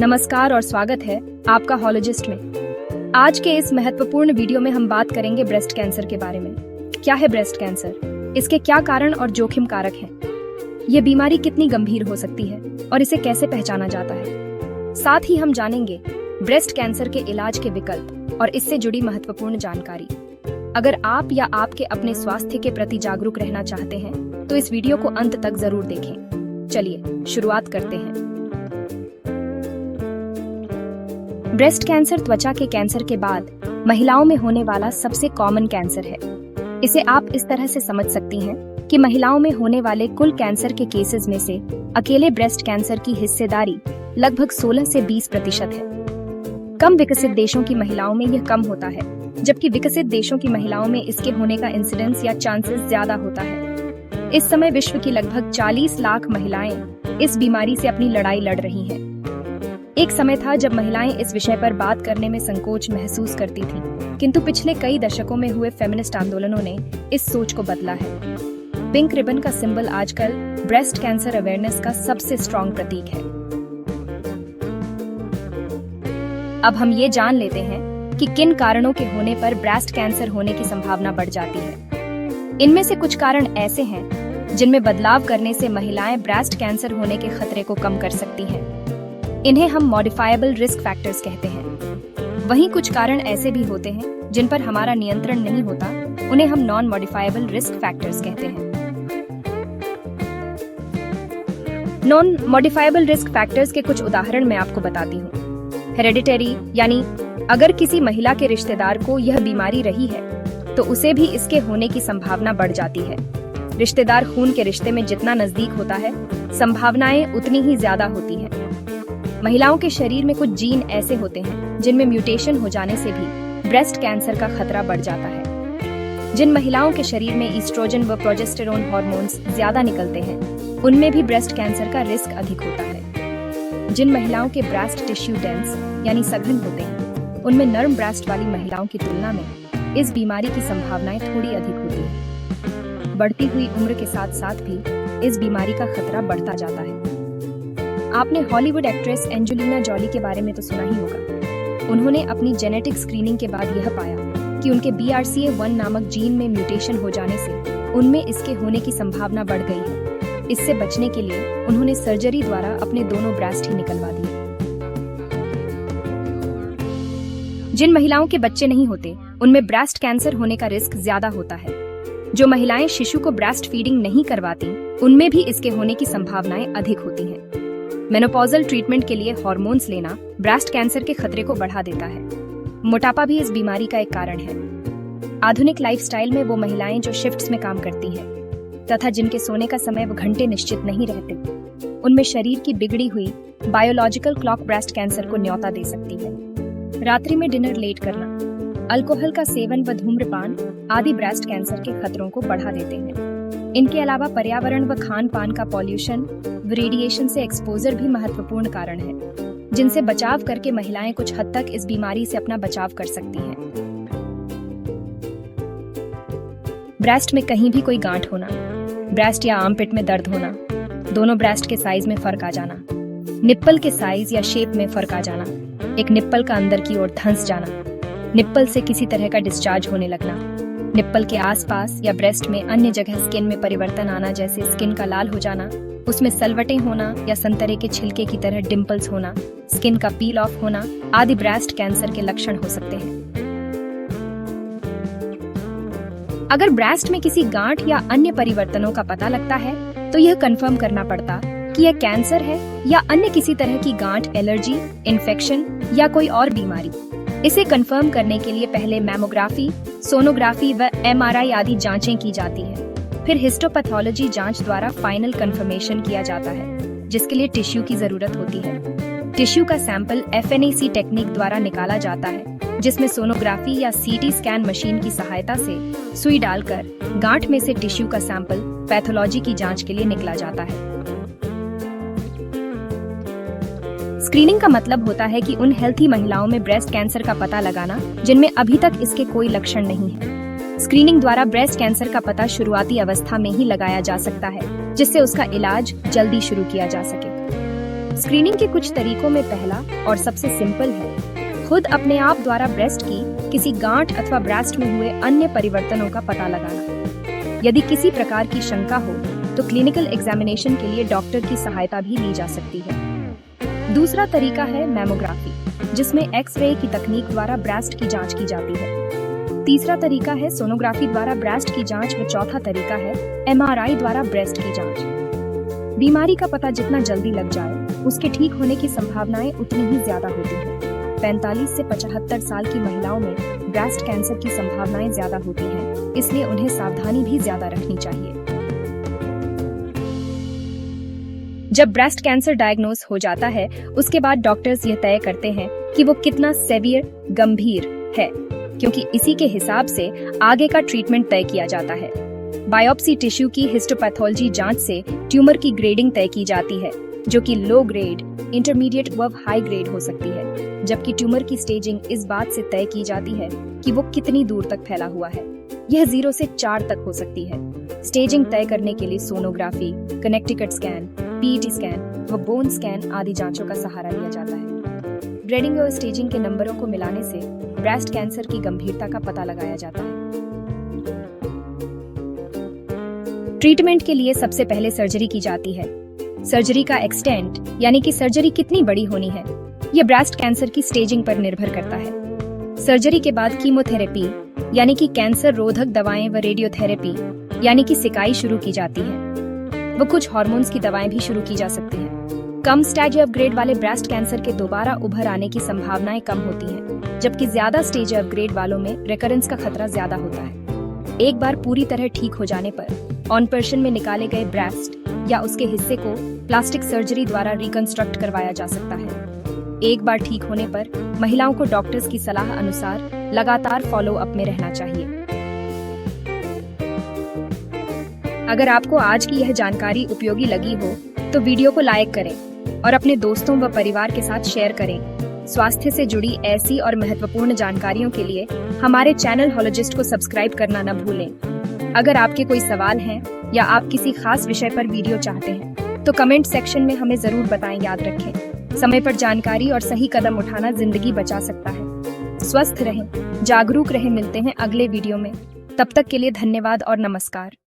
नमस्कार और स्वागत है आपका हॉलोजिस्ट में। आज के इस महत्वपूर्ण वीडियो में हम बात करेंगे ब्रेस्ट कैंसर के बारे में। क्या है ब्रेस्ट कैंसर, इसके क्या कारण और जोखिम कारक हैं, ये बीमारी कितनी गंभीर हो सकती है और इसे कैसे पहचाना जाता है। साथ ही हम जानेंगे ब्रेस्ट कैंसर के इलाज के विकल्प और इससे जुड़ी महत्वपूर्ण जानकारी। अगर आप या आपके अपने स्वास्थ्य के प्रति जागरूक रहना चाहते हैं तो इस वीडियो को अंत तक जरूर देखें। चलिए शुरुआत करते हैं। ब्रेस्ट कैंसर त्वचा के कैंसर के बाद महिलाओं में होने वाला सबसे कॉमन कैंसर है। इसे आप इस तरह से समझ सकती हैं कि महिलाओं में होने वाले कुल कैंसर के केसेस में से अकेले ब्रेस्ट कैंसर की हिस्सेदारी लगभग 16 से 20% है। कम विकसित देशों की महिलाओं में यह कम होता है, जबकि विकसित देशों की महिलाओं में इसके होने का इंसिडेंस या चांसेस ज्यादा होता है। इस समय विश्व की लगभग 40 लाख महिलाएं इस बीमारी से अपनी लड़ाई लड़ रही हैं। एक समय था जब महिलाएं इस विषय पर बात करने में संकोच महसूस करती थीं, किंतु पिछले कई दशकों में हुए फेमिनिस्ट आंदोलनों ने इस सोच को बदला है। पिंक रिबन का सिंबल आजकल ब्रेस्ट कैंसर अवेयरनेस का सबसे स्ट्रॉन्ग प्रतीक है। अब हम ये जान लेते हैं कि किन कारणों के होने पर ब्रेस्ट कैंसर होने की संभावना बढ़ जाती है। इनमें से कुछ कारण ऐसे हैं जिनमें बदलाव करने से महिलाएं ब्रेस्ट कैंसर होने के खतरे को कम कर सकती हैं। इन्हें हम मॉडिफाइबल रिस्क फैक्टर्स कहते हैं। वहीं कुछ कारण ऐसे भी होते हैं जिन पर हमारा नियंत्रण नहीं होता, उन्हें हम नॉन मॉडिफाइबल रिस्क फैक्टर्स कहते हैं। नॉन मॉडिफाइबल रिस्क फैक्टर्स के कुछ उदाहरण मैं आपको बताती हूँ। हेरेडिटरी, यानी अगर किसी महिला के रिश्तेदार को यह बीमारी रही है तो उसे भी इसके होने की संभावना बढ़ जाती है। रिश्तेदार खून के रिश्ते में जितना नजदीक होता है, संभावनाएं उतनी ही ज्यादा होती हैं। महिलाओं के शरीर में कुछ जीन ऐसे होते हैं जिनमें म्यूटेशन हो जाने से भी ब्रेस्ट कैंसर का खतरा बढ़ जाता है। जिन महिलाओं के शरीर में ईस्ट्रोजन व प्रोजेस्टेरोन हार्मोन्स ज्यादा निकलते हैं, उनमें भी ब्रेस्ट कैंसर का रिस्क अधिक होता है। जिन महिलाओं के ब्रेस्ट टिश्यू डेंस यानी सघन होते हैं, उनमें नर्म ब्रेस्ट वाली महिलाओं की तुलना में इस बीमारी की संभावनाएं थोड़ी अधिक होती हैं। बढ़ती हुई उम्र के साथ साथ भी इस बीमारी का खतरा बढ़ता जाता है। आपने हॉलीवुड एक्ट्रेस एंजेलिना जॉली के बारे में तो सुना ही होगा। उन्होंने अपनी जेनेटिक स्क्रीनिंग के बाद यह पाया कि उनके BRCA1 नामक जीन में म्यूटेशन हो जाने से उनमें इसके होने की संभावना बढ़ गई है। इससे बचने के लिए उन्होंने सर्जरी द्वारा अपने दोनों ब्रेस्ट ही निकलवा दिए। जिन महिलाओं के बच्चे नहीं होते, उनमें ब्रेस्ट कैंसर होने का रिस्क ज्यादा होता है। जो महिलाएं शिशु को ब्रेस्ट फीडिंग नहीं करवाती, उनमें भी इसके होने की संभावनाएं अधिक होती हैं। मेनोपॉजल ट्रीटमेंट के लिए हार्मोन्स लेना ब्रेस्ट कैंसर के खतरे को बढ़ा देता है। मोटापा भी इस बीमारी का एक कारण है। आधुनिक लाइफस्टाइल में वो महिलाएं जो शिफ्ट्स में काम करती हैं तथा जिनके सोने का समय व घंटे निश्चित नहीं रहते, उनमें शरीर की बिगड़ी हुई बायोलॉजिकल क्लॉक ब्रेस्ट कैंसर को न्योता दे सकती है। रात्रि में डिनर लेट करना, अल्कोहल का सेवन व धूम्रपान आदि ब्रेस्ट कैंसर के खतरों को बढ़ा देते हैं। इनके अलावा पर्यावरण व खान पान का पॉल्यूशन व रेडिएशन से एक्सपोजर भी महत्वपूर्ण कारण है, जिनसे बचाव करके महिलाएं कुछ हद तक इस बीमारी से अपना बचाव कर सकती हैं। ब्रेस्ट में कहीं भी कोई गांठ होना, ब्रेस्ट या आर्मपिट में दर्द होना, दोनों ब्रेस्ट के साइज में फर्क आ जाना, निप्पल के साइज या शेप में फर्क आ जाना, एक निप्पल का अंदर की ओर धंस जाना, निप्पल से किसी तरह का डिस्चार्ज होने लगना, निप्पल के आसपास या ब्रेस्ट में अन्य जगह स्किन में परिवर्तन आना, जैसे स्किन का लाल हो जाना, उसमें सलवटें होना या संतरे के छिलके की तरह डिंपल्स होना, स्किन का पील ऑफ होना आदि ब्रेस्ट कैंसर के लक्षण हो सकते हैं। अगर ब्रेस्ट में किसी गांठ या अन्य परिवर्तनों का पता लगता है तो यह कंफर्म करना पड़ता कि यह कैंसर है या अन्य किसी तरह की गांठ, एलर्जी, इन्फेक्शन या कोई और बीमारी। इसे कंफर्म करने के लिए पहले मैमोग्राफी, सोनोग्राफी व MRI आदि जांचें की जाती है। फिर हिस्टोपैथोलॉजी जांच द्वारा फाइनल कंफर्मेशन किया जाता है, जिसके लिए टिश्यू की जरूरत होती है। टिश्यू का सैंपल FNAC टेक्निक द्वारा निकाला जाता है, जिसमें सोनोग्राफी या CT स्कैन मशीन की सहायता से सुई डालकर गांठ में से टिश्यू का सैंपल पैथोलॉजी की जांच के लिए निकला जाता है। स्क्रीनिंग का मतलब होता है कि उन हेल्थी महिलाओं में ब्रेस्ट कैंसर का पता लगाना जिनमें अभी तक इसके कोई लक्षण नहीं है। स्क्रीनिंग द्वारा ब्रेस्ट कैंसर का पता शुरुआती अवस्था में ही लगाया जा सकता है, जिससे उसका इलाज जल्दी शुरू किया जा सके। स्क्रीनिंग के कुछ तरीकों में पहला और सबसे सिंपल है खुद अपने आप द्वारा ब्रेस्ट की किसी गांठ अथवा ब्रेस्ट में हुए अन्य परिवर्तनों का पता लगाना। यदि किसी प्रकार की शंका हो तो क्लिनिकल एग्जामिनेशन के लिए डॉक्टर की सहायता भी ली जा सकती है। दूसरा तरीका है मैमोग्राफी, जिसमें एक्स-रे की तकनीक द्वारा ब्रेस्ट की जांच की जाती है। तीसरा तरीका है सोनोग्राफी द्वारा ब्रेस्ट की जांच व चौथा तरीका है MRI द्वारा ब्रेस्ट की जांच। बीमारी का पता जितना जल्दी लग जाए उसके ठीक होने की संभावनाएं उतनी ही ज्यादा होती हैं। 45 से 75 साल की महिलाओं में ब्रेस्ट कैंसर की संभावनाएं ज्यादा होती हैं, इसलिए उन्हें सावधानी भी ज्यादा रखनी चाहिए। जब ब्रेस्ट कैंसर डायग्नोज हो जाता है उसके बाद डॉक्टर्स यह तय करते हैं कि वो कितना सेवियर गंभीर है, क्योंकि इसी के हिसाब से आगे का ट्रीटमेंट तय किया जाता है। बायोप्सी टिश्यू की हिस्टोपैथोलॉजी जांच से ट्यूमर की ग्रेडिंग तय की जाती है, जो कि लो ग्रेड, इंटरमीडिएट व हाई ग्रेड हो सकती है, जबकि ट्यूमर की स्टेजिंग इस बात से तय की जाती है कि वो कितनी दूर तक फैला हुआ है। यह 0 से 4 तक हो सकती है। स्टेजिंग तय करने के लिए sonography, Connecticut scan, PET scan व बोन स्कैन आदि जांचों का सहारा लिया जाता है। ग्रेडिंग और स्टेजिंग के नंबरों को मिलाने से ब्रेस्ट कैंसर की गंभीरता का पता लगाया जाता है। ट्रीटमेंट के लिए सबसे पहले सर्जरी की जाती है। सर्जरी का एक्सटेंट यानी कि सर्जरी कितनी बड़ी होनी है, यह ब्रेस्ट कैंसर की स्टेजिंग पर निर्भर करता है। सर्जरी के बाद कीमोथेरेपी यानी कि कैंसर रोधक दवाएं व रेडियोथेरेपी यानी कि सिकाई शुरू की जाती है। वो कुछ हार्मोन्स की दवाएं भी शुरू की जा सकती हैं। कम स्टेज ऑफ ग्रेड वाले ब्रेस्ट कैंसर के दोबारा उभर आने की संभावनाएं कम होती हैं, जबकि ज्यादा स्टेज ऑफ ग्रेड वालों में रिकरेंस का खतरा ज्यादा होता है। एक बार पूरी तरह ठीक हो जाने पर ऑपरेशन में निकाले गए ब्रेस्ट या उसके हिस्से को प्लास्टिक सर्जरी द्वारा रिकंस्ट्रक्ट करवाया जा सकता है। एक बार ठीक होने पर महिलाओं को डॉक्टर्स की सलाह अनुसार लगातार फॉलो अप में रहना चाहिए। अगर आपको आज की यह जानकारी उपयोगी लगी हो तो वीडियो को लाइक करें और अपने दोस्तों व परिवार के साथ शेयर करें। स्वास्थ्य से जुड़ी ऐसी और महत्वपूर्ण जानकारियों के लिए हमारे चैनल हॉलोजिस्ट को सब्सक्राइब करना न भूलें। अगर आपके कोई सवाल हैं या आप किसी खास विषय पर वीडियो चाहते हैं तो कमेंट सेक्शन में हमें जरूर बताएं। याद रखें, समय पर जानकारी और सही कदम उठाना जिंदगी बचा सकता है। स्वस्थ रहें, जागरूक रहें। मिलते हैं अगले वीडियो में। तब तक के लिए धन्यवाद और नमस्कार।